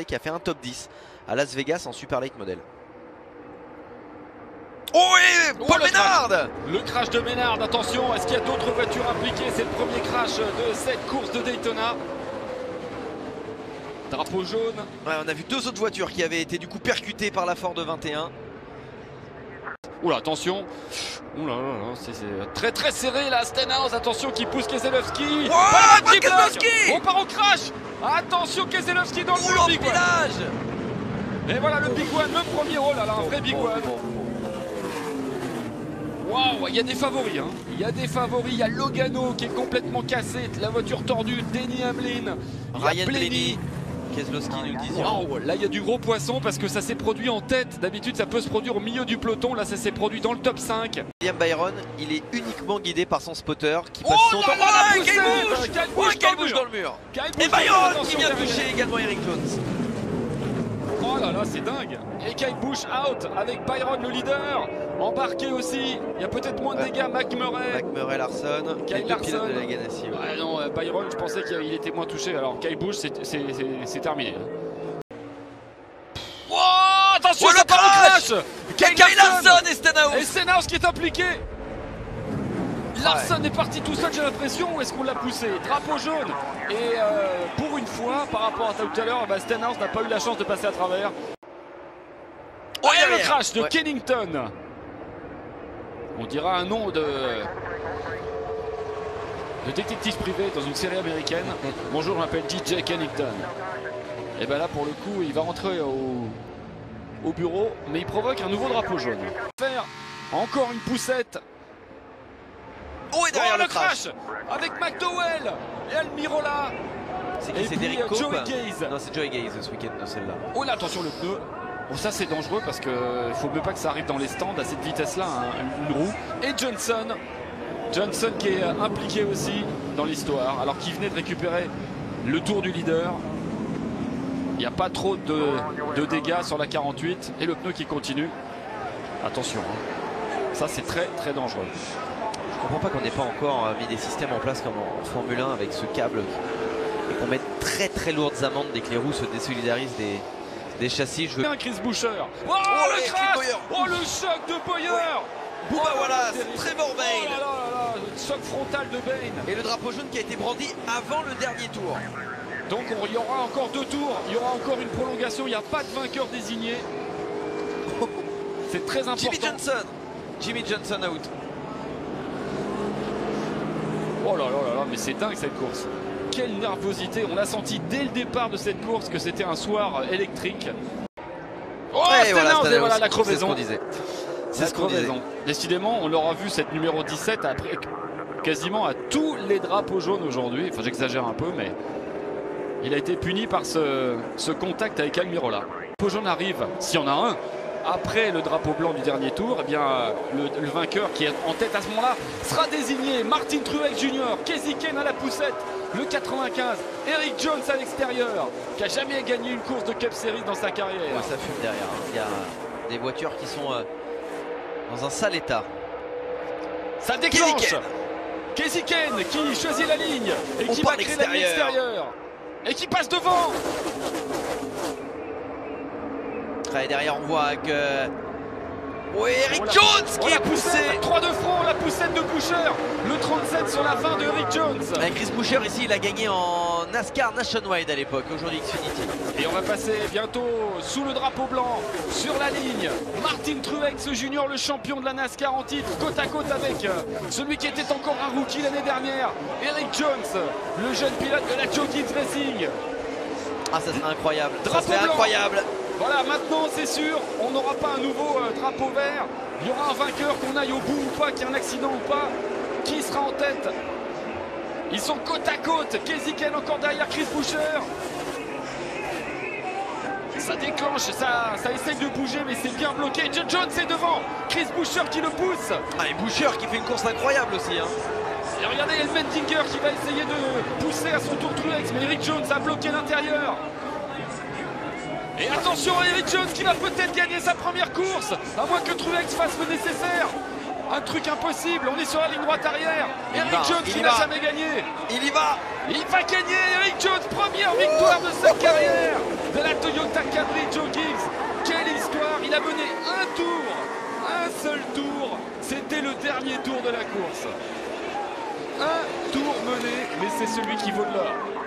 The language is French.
qui a fait un top 10 à Las Vegas en super late model. Oh oui, Paul Menard. Le crash de Menard, attention, est-ce qu'il y a d'autres voitures impliquées? C'est le premier crash de cette course de Daytona. Drapeau jaune. Ouais, on a vu deux autres voitures qui avaient été du coup percutées par la Ford 21. Oula, attention. Oula, c'est très très serré là, Stenhouse, attention qui pousse Keselowski. Oh, Keselowski. On part au crash. Attention, Keselowski dans le big village. Et voilà le big one, le premier, oh là là, un vrai big one. Waouh, il y a des favoris, hein. Il y a des favoris, il y a Logano qui est complètement cassé, la voiture tordue, Denny Hamlin, Ryan Blaney, Keselowski nous le disions. Wow, là il y a du gros poisson parce que ça s'est produit en tête. D'habitude ça peut se produire au milieu du peloton, là ça s'est produit dans le top 5. William Byron, il est uniquement guidé par son spotter qui passe son temps. Kyle Busch dans le mur. Et Byron qui vient toucher également Eric Jones. Oh là là, c'est dingue. Et Kyle Busch out avec Byron le leader. Embarqué aussi, il y a peut-être moins de dégâts. McMurray, Larson, Kyle Larson de la Ganassi. Ouais, non, Byron, je pensais qu'il était moins touché. Alors Kyle Busch, c'est terminé. Oh, attention, le crash. Kyle Larson et Stenhouse. Et Stenhouse qui est impliqué. Larson est parti tout seul, j'ai l'impression, ou est-ce qu'on l'a poussé? Drapeau jaune. Et pour une fois, par rapport à tout à l'heure, Stenhouse n'a pas eu la chance de passer à travers. Oh, il y a le crash de Kennington. On dira un nom de détective privé dans une série américaine. Bonjour, je m'appelle DJ Kennington. Et bien là, pour le coup, il va rentrer au bureau, mais il provoque un nouveau drapeau jaune. Faire encore une poussette. Oh, et derrière le crash avec McDowell et Almirola. C'est qui? C'est Derek Cope. Joey Gaze. Non, c'est Joey Gaze ce week-end, celle-là. Oh là, attention le pneu. Bon, ça c'est dangereux parce qu'il ne faut même pas que ça arrive dans les stands à cette vitesse-là, hein, une roue. Et Johnson qui est impliqué aussi dans l'histoire, alors qu'il venait de récupérer le tour du leader. Il n'y a pas trop de dégâts sur la 48 et le pneu qui continue. Attention, hein. Ça c'est très très dangereux. Je comprends pas qu'on n'ait pas encore mis des systèmes en place comme en Formule 1 avec ce câble et qu'on mette très très lourdes amendes dès que les roues se désolidarisent des châssis. Je veux un Chris Buescher. Oh, le crash. Oh, le choc de Bowyer. Bon bah voilà, c'est Trevor Bayne. Oh là là, le choc frontal de Bayne. Et le drapeau jaune qui a été brandi avant le dernier tour. Donc il y aura encore 2 tours, il y aura encore une prolongation, il n'y a pas de vainqueur désigné. C'est très important. Jimmy Johnson out. Oh là là là là, mais c'est dingue cette course. Quelle nervosité, on a senti dès le départ de cette course que c'était un soir électrique. Oh, et voilà la crevaison. C'est ce qu'on disait. Décidément, on l'aura vu cette numéro 17 après quasiment à tous les drapeaux jaunes aujourd'hui. Enfin, j'exagère un peu, mais il a été puni par ce contact avec Almirola. Le drapeau jaune arrive, s'il y en a un. Après le drapeau blanc du dernier tour, eh bien, le vainqueur qui est en tête à ce moment-là sera désigné. Martin Truex Jr., Kasey Kahne à la poussette, le 95, Eric Jones à l'extérieur, qui n'a jamais gagné une course de Cup Series dans sa carrière. Ouais, ça fume derrière. Il y a des voitures qui sont dans un sale état. Ça déclenche. Kasey Kahne qui choisit la ligne et qui va créer la ligne extérieure et qui passe devant. Et derrière on voit que Eric Jones qui est poussé. 3 de front, la poussette de Buescher, le 37 sur la fin de Eric Jones. Chris Buescher ici il a gagné en NASCAR Nationwide à l'époque, aujourd'hui Xfinity. Et on va passer bientôt sous le drapeau blanc, sur la ligne. Martin Truex Jr., le champion de la NASCAR en titre, côte à côte avec celui qui était encore un rookie l'année dernière, Eric Jones, le jeune pilote de la Joe Gibbs Racing. Ah, ça serait incroyable. Drapeau blanc. Incroyable. Voilà, maintenant c'est sûr, on n'aura pas un nouveau drapeau vert. Il y aura un vainqueur, qu'on aille au bout ou pas, qu'il y ait un accident ou pas. Qui sera en tête? Ils sont côte à côte. Kasey Kahne encore derrière Chris Buescher. Ça déclenche, ça essaye de bouger, mais c'est bien bloqué. Jones est devant. Chris Buescher qui le pousse. Ah, et Buescher qui fait une course incroyable aussi. Hein. Et regardez Elmendinger qui va essayer de pousser à son tour Truex, mais Eric Jones a bloqué l'intérieur. Et attention à Eric Jones qui va peut-être gagner sa première course, à moins que Truex fasse le nécessaire. Un truc impossible, on est sur la ligne droite arrière. Eric Jones qui n'a jamais gagné. Il y va. Il va gagner, Eric Jones, première victoire de sa carrière de la Toyota. Il a mené un tour, un seul tour. C'était le dernier tour de la course. Un tour mené, mais c'est celui qui vaut de l'or.